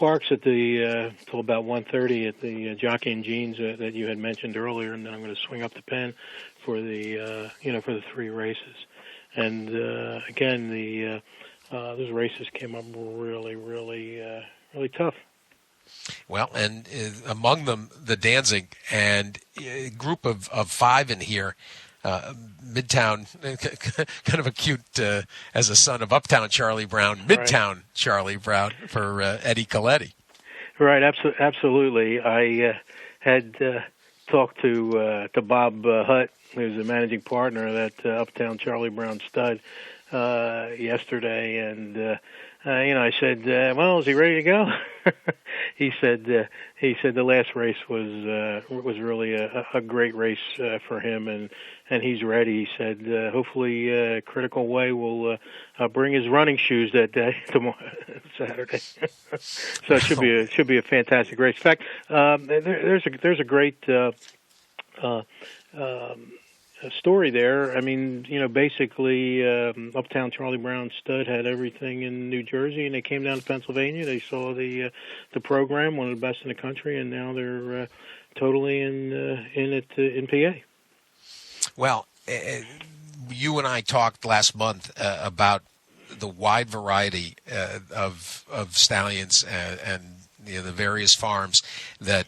Parks at the till about 1:30 at the Jockey and Jeans that you had mentioned earlier, and then I'm going to swing up to Penn for the for the 3 races. And again, those races came up really, really, really tough. Well, and among them, the Danzig, and a group of 5 in here. Midtown, kind of a cute, as a son of Uptown Charlie Brown, Midtown right. Charlie Brown for Eddie Coletti. Right, absolutely. I had talked to Bob Hutt, who's the managing partner of that Uptown Charlie Brown stud, yesterday, and I said, "Well, is he ready to go?" He said the last race was really a great race for him, and he's ready. He said, hopefully, Critical Way will bring his running shoes that day, Saturday. So it should be a fantastic race. In fact, there's a great story there. I mean, basically, Uptown Charlie Brown stud had everything in New Jersey, and they came down to Pennsylvania. They saw the program, one of the best in the country, and now they're totally in PA. Well, you and I talked last month about the wide variety of stallions and the various farms that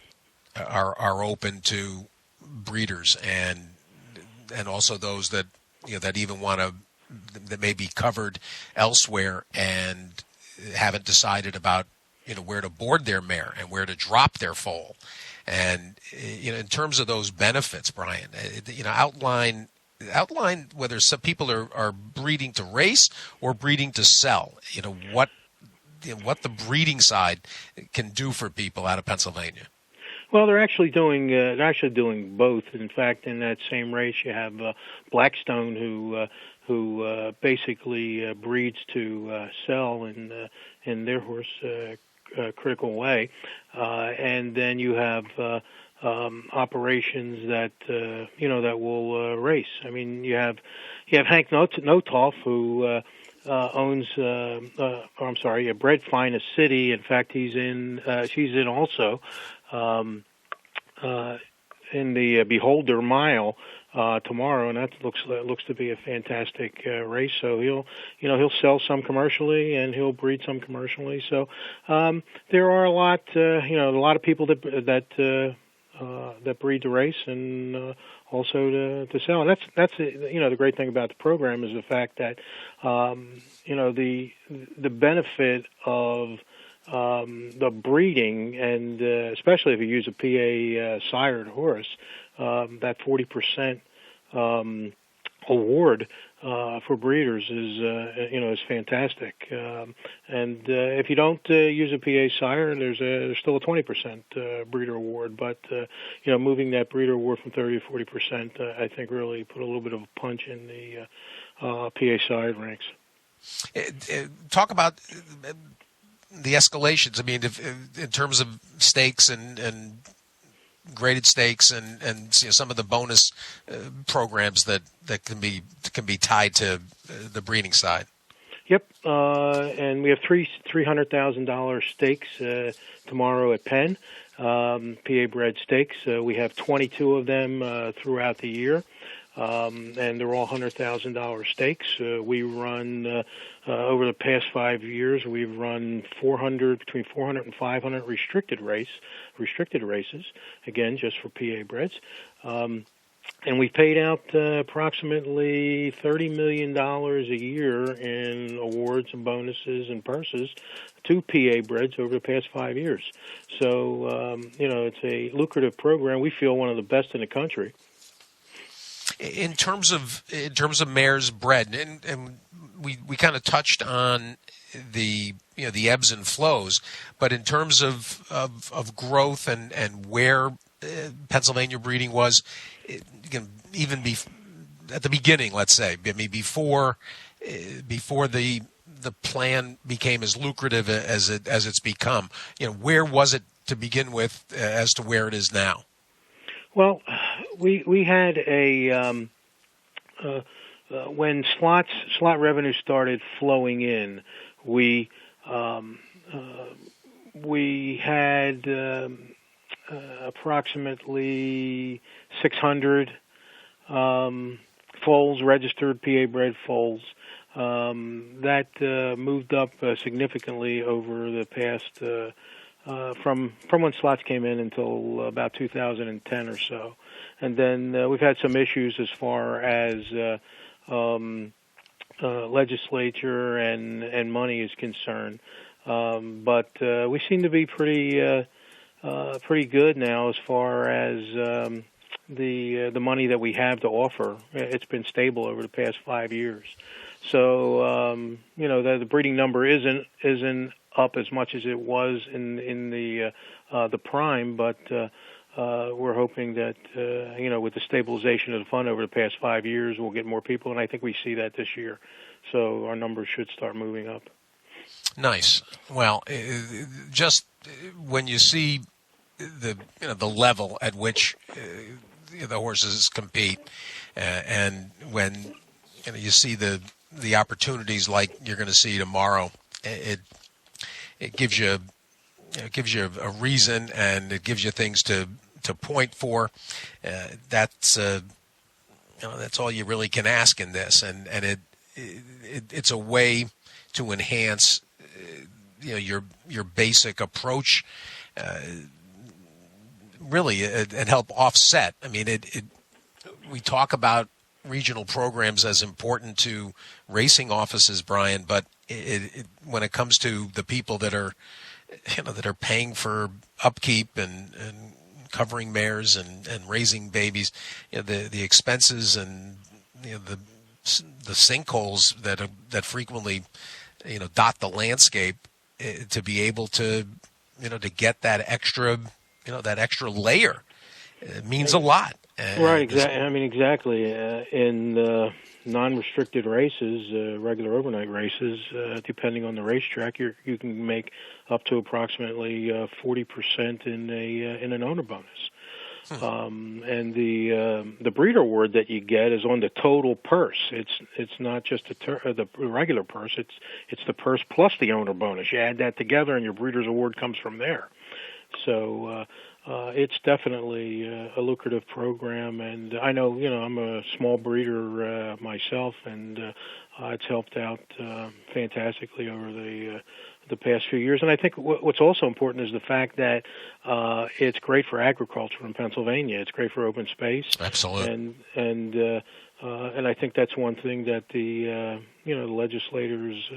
are open to breeders and also those that that even want to that may be covered elsewhere and haven't decided about where to board their mare and where to drop their foal. And in terms of those benefits, Brian, outline whether some people are breeding to race or breeding to sell. What the breeding side can do for people out of Pennsylvania. Well, they're actually doing both. In fact, in that same race, you have Blackstone, who basically breeds to sell in their horse Critical Way, and then you have operations that that will race. I mean, you have Hank Notoff, who owns Bred Finest City. In fact, she's in also. In the Beholder Mile tomorrow, and that looks to be a fantastic race. So he'll sell some commercially and he'll breed some commercially. So there are a lot of people that breed to race and also to sell. And that's the great thing about the program is the fact that the benefit of the breeding, and especially if you use a PA sired horse, that 40% award for breeders is fantastic. And if you don't use a PA sire, there's still a 20% breeder award. But moving that breeder award from 30 to 40%, I think really put a little bit of a punch in the PA sired ranks. Talk about the escalations. I mean, in terms of stakes and graded stakes and some of the bonus programs that can be tied to the breeding side. Yep, and we have $300,000 stakes tomorrow at Penn, PA bred stakes. We have 22 of them throughout the year. And they're all $100,000 stakes. We run over the past 5 years. We've run between 400 and 500 restricted races. Again, just for PA breds. And we paid out approximately $30 million a year in awards and bonuses and purses to PA breds over the past 5 years. So it's a lucrative program. We feel one of the best in the country. In terms of mares bred, and we kind of touched on the ebbs and flows, but in terms of growth and where Pennsylvania breeding was, even at the beginning, let's say, I mean before the plan became as lucrative as it's become, where was it to begin with as to where it is now? Well, we had when slot revenue started flowing in, we we had approximately 600 foals, registered PA-bred foals. That moved up significantly over the past, from when slots came in until about 2010 or so. And then we've had some issues as far as legislature and money is concerned. But we seem to be pretty good now as far as the money that we have to offer. It's been stable over the past 5 years. So the breeding number isn't up as much as it was in the prime, but we're hoping that with the stabilization of the fund over the past 5 years, we'll get more people, and I think we see that this year. So our numbers should start moving up. Nice. Well, just when you see the level at which the horses compete, and when you see the opportunities like you're going to see tomorrow, it gives you a reason, and it gives you things to point for. That's all you really can ask in this, and it's a way to enhance your basic approach, really, and help offset. I mean, we talk about regional programs as important to racing offices, Brian, but when it comes to the people that are paying for upkeep and covering mares and raising babies, the expenses and the sinkholes that frequently dot the landscape, to be able to get that extra layer, it means a lot. Right, exactly. I mean, exactly. In non-restricted races, regular overnight races, depending on the racetrack, you can make up to approximately 40% in an owner bonus. And the breeder award that you get is on the total purse. It's not just the regular purse. It's the purse plus the owner bonus. You add that together, and your breeder's award comes from there. So it's definitely a lucrative program, and I know I'm a small breeder myself, and it's helped out fantastically over the past few years. And I think what's also important is the fact that it's great for agriculture in Pennsylvania. It's great for open space. Absolutely. And I think that's one thing that the legislators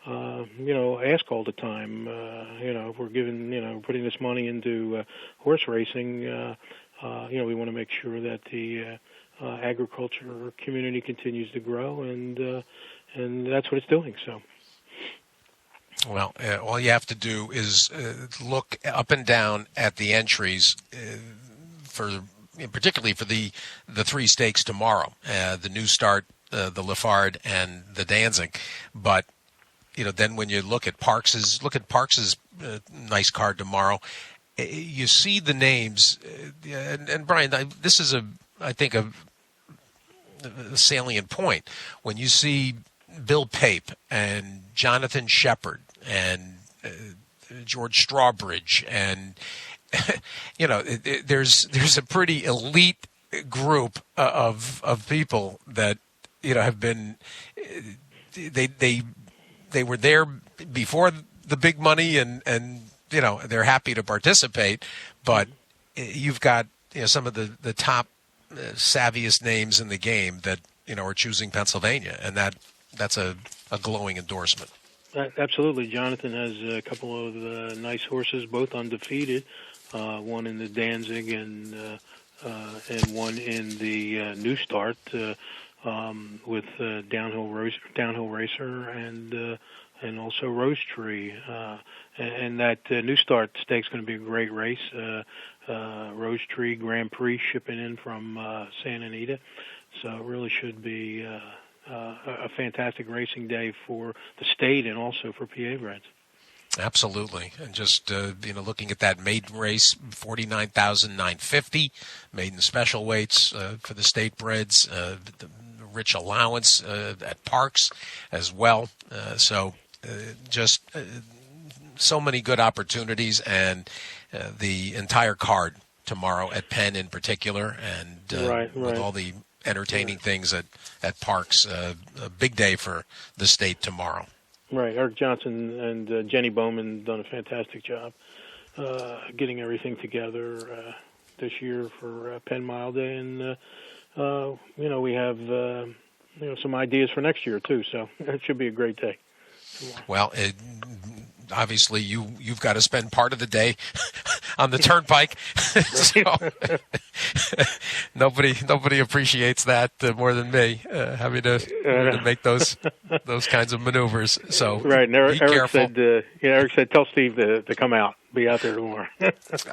ask all the time. If we're giving, putting this money into horse racing, we want to make sure that the agriculture community continues to grow, and that's what it's doing. So. Well, all you have to do is look up and down at the entries particularly for the three stakes tomorrow, the New Start, the Lafard, and the Danzig. But then when you look at Parks's nice card tomorrow, you see the names. And Brian, this is I think a salient point. When you see Bill Pape and Jonathan Shepard and George Strawbridge, and there's a pretty elite group of people that have been they were there before the big money, and they're happy to participate. But you've got some of the top savviest names in the game that are choosing Pennsylvania, and that's a glowing endorsement. Absolutely. Jonathan has a couple of nice horses, both undefeated, one in the Danzig and one in the New Start with Downhill Racer and also Rose Tree. And that New Start stake's going to be a great race. Rose Tree Grand Prix shipping in from Santa Anita. So it really should be a fantastic racing day for the state and also for PA Breds. Absolutely, and just looking at that maiden race, 49,950 maiden special weights for the state breds, the rich allowance at Parks as well. So just so many good opportunities, and the entire card tomorrow at Penn in particular, and with all the entertaining things at parks. A big day for the state tomorrow. Right. Eric Johnson and Jenny Bowman done a fantastic job getting everything together this year for Penn Mile Day. And, we have, some ideas for next year, too. So it should be a great day. Well, obviously, you've got to spend part of the day on the turnpike. So nobody appreciates that more than me, having to make those kinds of maneuvers. So right, and Eric said, Eric said, tell Steve to come out, be out there tomorrow.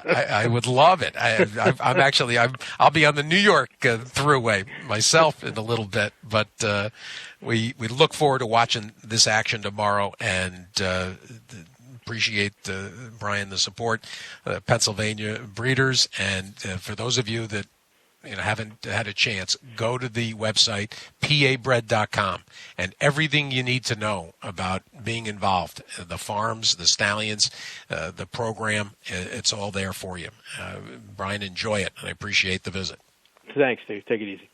I would love it. I'll be on the New York Thruway myself in a little bit, but we look forward to watching this action tomorrow, and appreciate, Brian, the support, Pennsylvania breeders. And for those of you that haven't had a chance, go to the website pabred.com, and everything you need to know about being involved, the farms, the stallions, the program, it's all there for you. Brian, enjoy it, and I appreciate the visit. Thanks, Steve. Take it easy.